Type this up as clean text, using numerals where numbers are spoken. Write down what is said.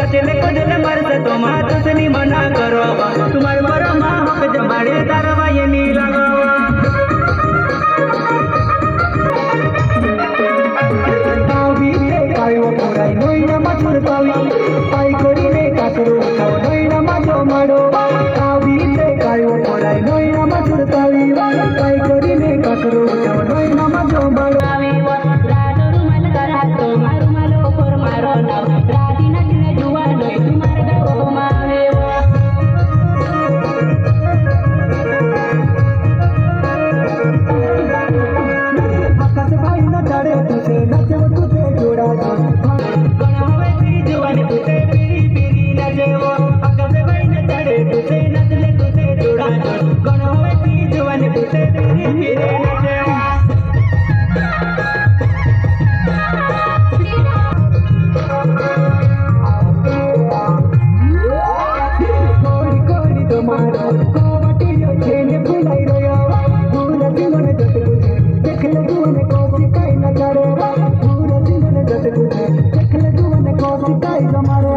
कचले कचले मरते तो मातुसनी मना करो तुम्हारे बरो माँ हक जमाड़े तारवा ये नी लगावा तावी ले कायो पुराई नोईना मधुर तावी पाई करी ले काकरो उठाओ नोईना मधो माडो तावी ले कायो पुराई नोईना मधुर तावी पाई करी ले काकरो उठाओ नोईना मधो माडो Kau